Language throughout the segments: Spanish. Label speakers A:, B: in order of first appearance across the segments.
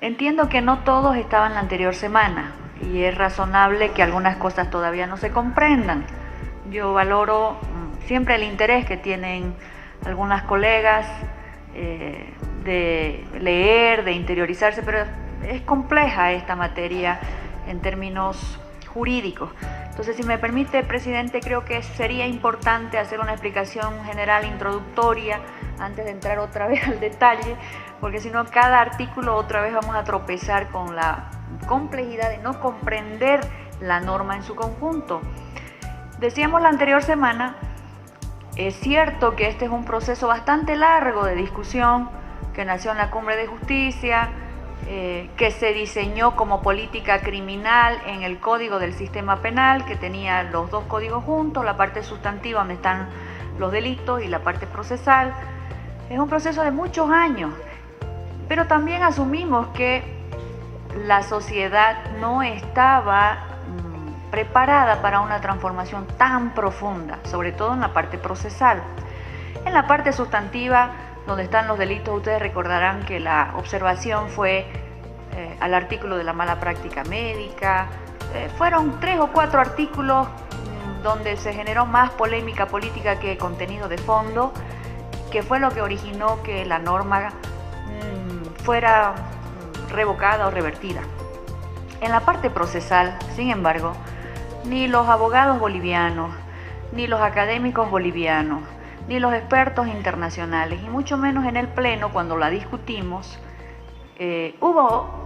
A: Entiendo que no todos estaban la anterior semana y es razonable que algunas cosas todavía no se comprendan. Yo valoro siempre el interés que tienen algunas colegas de leer, de interiorizarse, pero es compleja esta materia en términos jurídicos. Entonces, si me permite, presidente, creo que sería importante hacer una explicación general introductoria antes de entrar otra vez al detalle, porque si no, cada artículo otra vez vamos a tropezar con la complejidad de no comprender la norma en su conjunto. Decíamos la anterior semana, es cierto que este es un proceso bastante largo de discusión que nació en la Cumbre de Justicia, que se diseñó como política criminal en el Código del Sistema Penal, que tenía los dos códigos juntos, la parte sustantiva donde están los delitos y la parte procesal. Es un proceso de muchos años, pero también asumimos que la sociedad no estaba preparada para una transformación tan profunda, sobre todo en la parte procesal. En la parte sustantiva, donde están los delitos, ustedes recordarán que la observación fue al artículo de la mala práctica médica. Fueron 3 o 4 artículos donde se generó más polémica política que contenido de fondo, que fue lo que originó que la norma fuera revocada o revertida. En la parte procesal, sin embargo, ni los abogados bolivianos, ni los académicos bolivianos, ni los expertos internacionales, y mucho menos en el Pleno, cuando la discutimos, hubo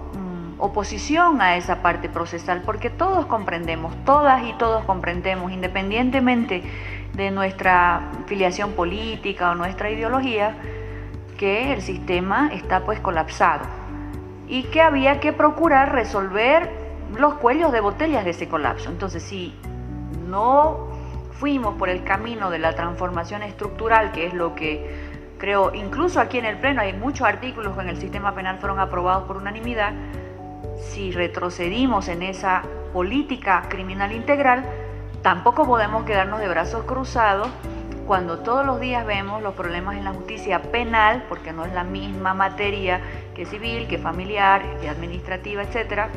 A: oposición a esa parte procesal, porque todos comprendemos, todas y todos comprendemos, independientemente de nuestra filiación política o nuestra ideología, que el sistema está pues colapsado y que había que procurar resolver los cuellos de botellas de ese colapso. Entonces, si no fuimos por el camino de la transformación estructural, que es lo que creo, incluso aquí en el Pleno hay muchos artículos que en el sistema penal fueron aprobados por unanimidad, si retrocedimos en esa política criminal integral, tampoco podemos quedarnos de brazos cruzados cuando todos los días vemos los problemas en la justicia penal, porque no es la misma materia que civil, que familiar, que administrativa, etcétera,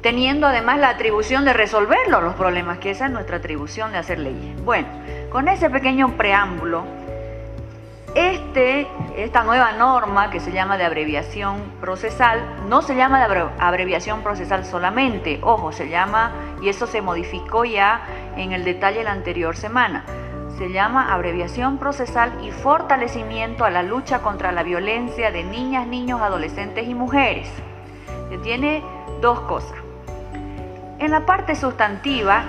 A: teniendo además la atribución de resolverlos los problemas, que esa es nuestra atribución de hacer leyes. Bueno, con ese pequeño preámbulo, esta nueva norma que se llama de abreviación procesal, no se llama de abreviación procesal solamente, ojo, se llama, y eso se modificó ya en el detalle la anterior semana, se llama abreviación procesal y fortalecimiento a la lucha contra la violencia de niñas, niños, adolescentes y mujeres, que tiene 2 cosas. En la parte sustantiva,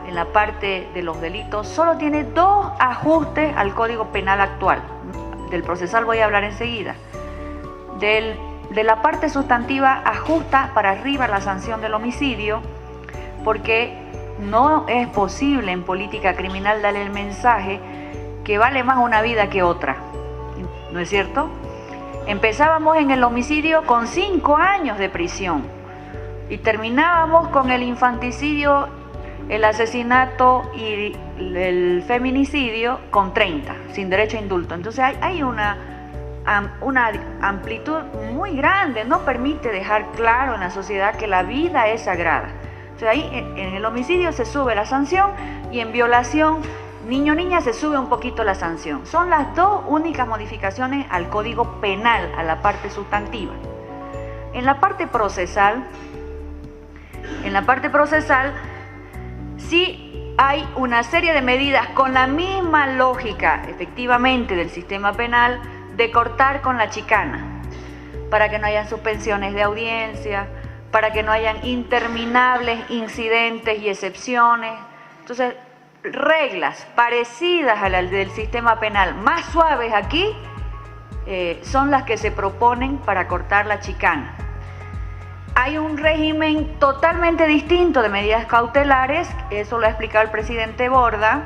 A: en la parte de los delitos, solo tiene 2 ajustes al Código Penal actual. Del procesal voy a hablar enseguida. De la parte sustantiva, ajusta para arriba la sanción del homicidio, porque no es posible en política criminal darle el mensaje que vale más una vida que otra, ¿no es cierto? Empezábamos en el homicidio con 5 años de prisión y terminábamos con el infanticidio, el asesinato y el feminicidio con 30, sin derecho a indulto. Entonces hay una amplitud muy grande, no permite dejar claro en la sociedad que la vida es sagrada. Entonces ahí en el homicidio se sube la sanción y en violación, niño niña, se sube un poquito la sanción. Son las 2 únicas modificaciones al Código Penal, a la parte sustantiva. En la parte procesal, sí hay una serie de medidas con la misma lógica, efectivamente, del sistema penal, de cortar con la chicana, para que no hayan suspensiones de audiencia, para que no hayan interminables incidentes y excepciones. Entonces, reglas parecidas a las del sistema penal, más suaves aquí, son las que se proponen para cortar la chicana. Hay un régimen totalmente distinto de medidas cautelares, eso lo ha explicado el presidente Borda,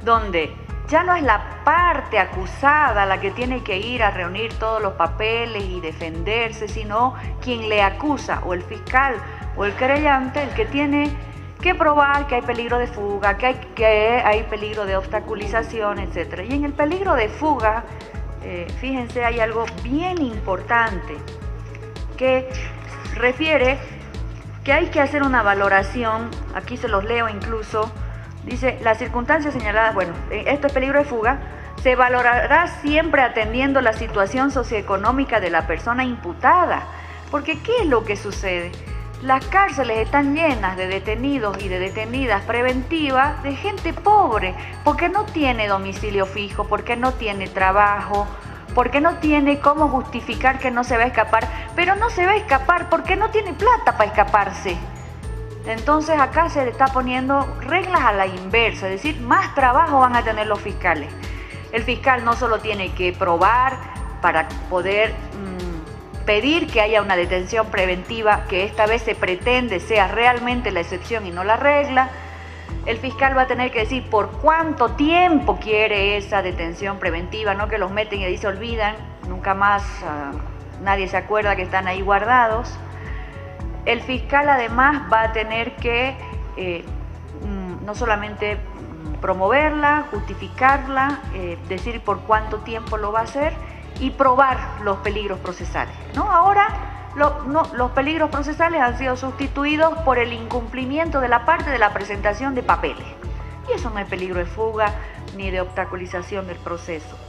A: donde ya no es la parte acusada la que tiene que ir a reunir todos los papeles y defenderse, sino quien le acusa, o el fiscal o el querellante, el que tiene que probar que hay peligro de fuga, que hay peligro de obstaculización, etc. Y en el peligro de fuga, fíjense, hay algo bien importante. que refiere que hay que hacer una valoración, aquí se los leo incluso, dice, las circunstancias señaladas, bueno, esto es peligro de fuga, se valorará siempre atendiendo la situación socioeconómica de la persona imputada, porque ¿qué es lo que sucede? Las cárceles están llenas de detenidos y de detenidas preventivas de gente pobre, porque no tiene domicilio fijo, porque no tiene trabajo, porque no tiene cómo justificar que no se va a escapar, pero no se va a escapar porque no tiene plata para escaparse. Entonces acá se le está poniendo reglas a la inversa, es decir, más trabajo van a tener los fiscales. El fiscal no solo tiene que probar para poder pedir que haya una detención preventiva, que esta vez se pretende sea realmente la excepción y no la regla. El fiscal va a tener que decir por cuánto tiempo quiere esa detención preventiva, no que los meten y ahí se olvidan, nunca más nadie se acuerda que están ahí guardados. El fiscal además va a tener que no solamente promoverla, justificarla, decir por cuánto tiempo lo va a hacer y probar los peligros procesales, ¿no? Ahora los peligros procesales han sido sustituidos por el incumplimiento de la parte de la presentación de papeles. Y eso no es peligro de fuga ni de obstaculización del proceso.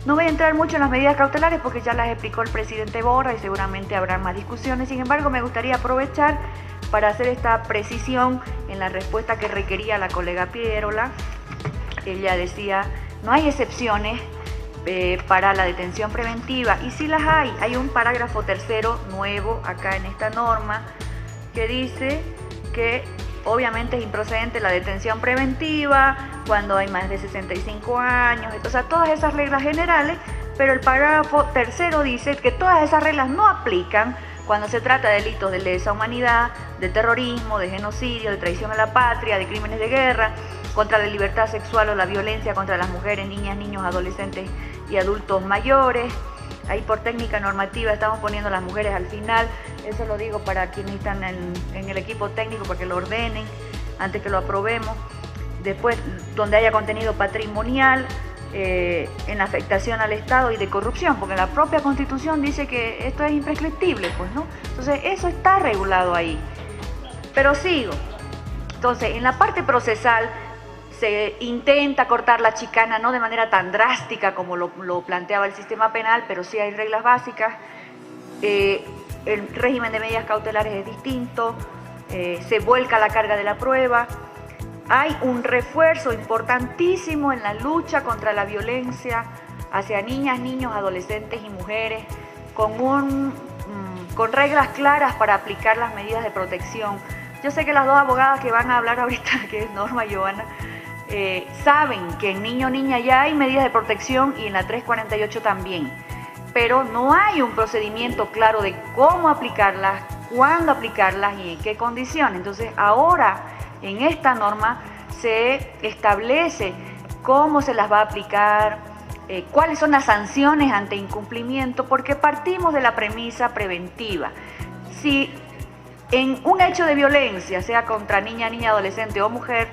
A: No voy a entrar mucho en las medidas cautelares porque ya las explicó el presidente Borra y seguramente habrá más discusiones. Sin embargo, me gustaría aprovechar para hacer esta precisión en la respuesta que requería la colega Pierola. Ella decía, no hay excepciones para la detención preventiva, y sí las hay. Hay un parágrafo tercero nuevo acá en esta norma que dice que obviamente es improcedente la detención preventiva cuando hay más de 65 años, o sea, todas esas reglas generales, pero el parágrafo tercero dice que todas esas reglas no aplican cuando se trata de delitos de lesa humanidad, de terrorismo, de genocidio, de traición a la patria, de crímenes de guerra, contra la libertad sexual o la violencia contra las mujeres, niñas, niños, adolescentes y adultos mayores. Ahí por técnica normativa estamos poniendo a las mujeres al final, eso lo digo para quienes están en el equipo técnico para que lo ordenen antes que lo aprobemos. Después, donde haya contenido patrimonial, en afectación al Estado y de corrupción, porque la propia Constitución dice que esto es imprescriptible, pues, ¿no? Entonces, eso está regulado ahí. Pero sigo. Entonces, en la parte procesal se intenta cortar la chicana, no de manera tan drástica como lo planteaba el sistema penal, pero sí hay reglas básicas. El régimen de medidas cautelares es distinto, se vuelca la carga de la prueba. Hay un refuerzo importantísimo en la lucha contra la violencia hacia niñas, niños, adolescentes y mujeres, con reglas claras para aplicar las medidas de protección. Yo sé que las dos abogadas que van a hablar ahorita, que es Norma y Joana, saben que en niño o niña ya hay medidas de protección y en la 348 también, pero no hay un procedimiento claro de cómo aplicarlas, cuándo aplicarlas y en qué condiciones. Entonces ahora en esta norma se establece cómo se las va a aplicar, cuáles son las sanciones ante incumplimiento, porque partimos de la premisa preventiva. Si en un hecho de violencia, sea contra niña, niña, adolescente o mujer,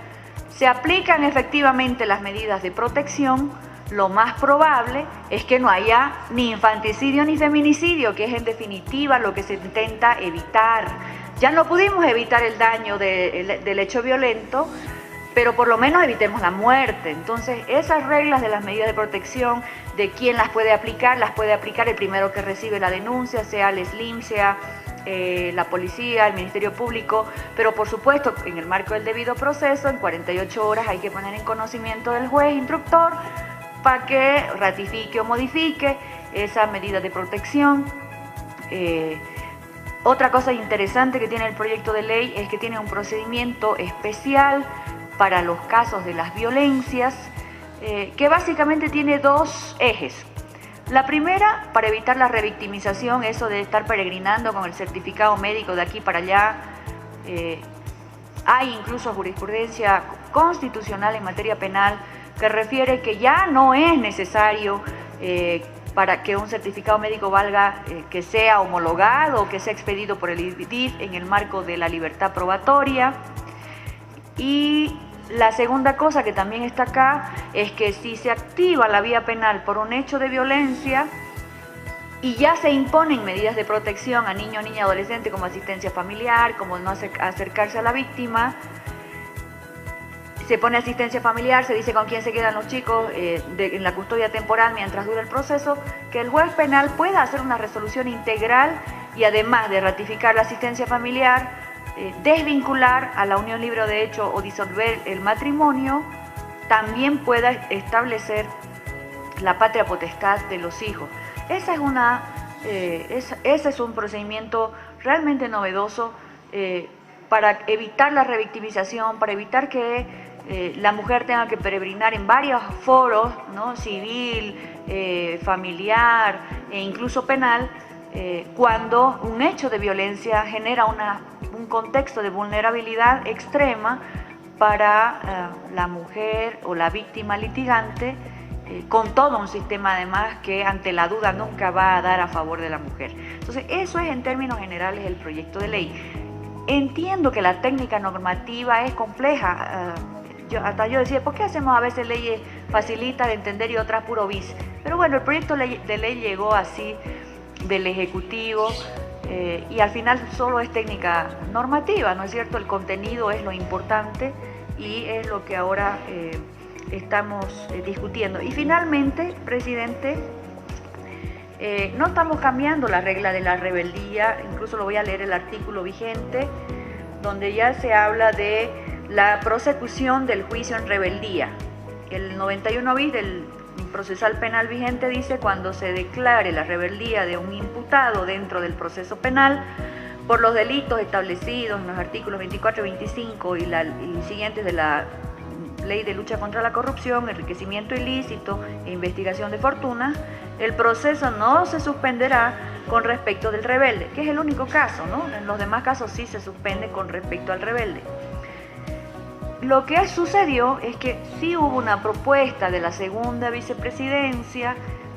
A: se aplican efectivamente las medidas de protección, lo más probable es que no haya ni infanticidio ni feminicidio, que es en definitiva lo que se intenta evitar. Ya no pudimos evitar el daño del hecho violento, pero por lo menos evitemos la muerte. Entonces, esas reglas de las medidas de protección, de quién las puede aplicar el primero que recibe la denuncia, sea el SLIM, sea la policía, el Ministerio Público, pero por supuesto en el marco del debido proceso, en 48 horas hay que poner en conocimiento del juez instructor para que ratifique o modifique esa medida de protección. Otra cosa interesante que tiene el proyecto de ley es que tiene un procedimiento especial para los casos de las violencias, que básicamente tiene dos ejes. La primera, para evitar la revictimización, eso de estar peregrinando con el certificado médico de aquí para allá. Hay incluso jurisprudencia constitucional en materia penal que refiere que ya no es necesario para que un certificado médico valga que sea homologado o que sea expedido por el IDIF en el marco de la libertad probatoria. Y la segunda cosa que también está acá es que si se activa la vía penal por un hecho de violencia, y ya se imponen medidas de protección a niño, niña, adolescente, como asistencia familiar, como no acercarse a la víctima. Se pone asistencia familiar, se dice con quién se quedan los chicos en la custodia temporal mientras dura el proceso, que el juez penal pueda hacer una resolución integral y además de ratificar la asistencia familiar, desvincular a la unión libre de hecho o disolver el matrimonio, también pueda establecer la patria potestad de los hijos. Ese es un procedimiento realmente novedoso para evitar la revictimización, para evitar que la mujer tenga que peregrinar en varios foros, ¿no? Civil, familiar e incluso penal, cuando un hecho de violencia genera un contexto de vulnerabilidad extrema para la mujer o la víctima litigante, con todo un sistema además que ante la duda nunca va a dar a favor de la mujer. Entonces eso es en términos generales el proyecto de ley. Entiendo que la técnica normativa es compleja. Yo decía, ¿por qué hacemos a veces leyes facilitas de entender y otras puro bis? Pero bueno, el proyecto de ley llegó así del Ejecutivo y al final solo es técnica normativa, ¿no es cierto? El contenido es lo importante y es lo que ahora estamos discutiendo. Y finalmente, presidente, no estamos cambiando la regla de la rebeldía, incluso lo voy a leer el artículo vigente, donde ya se habla de la prosecución del juicio en rebeldía. El 91 bis del procesal penal vigente dice: cuando se declare la rebeldía de un imputado dentro del proceso penal por los delitos establecidos en los artículos 24 y 25 y siguientes de la Ley de Lucha contra la Corrupción, enriquecimiento ilícito e investigación de fortunas, el proceso no se suspenderá con respecto del rebelde, que es el único caso, ¿no? En los demás casos sí se suspende con respecto al rebelde. Lo que sucedió es que sí hubo una propuesta de la segunda vicepresidencia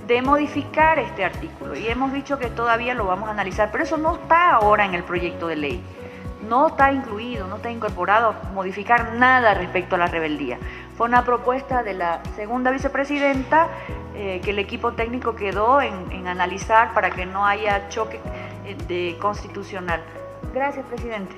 A: de modificar este artículo y hemos dicho que todavía lo vamos a analizar, pero eso no está ahora en el proyecto de ley. No está incluido, no está incorporado modificar nada respecto a la rebeldía. Fue una propuesta de la segunda vicepresidenta que el equipo técnico quedó en analizar para que no haya choque constitucional. Gracias, presidente.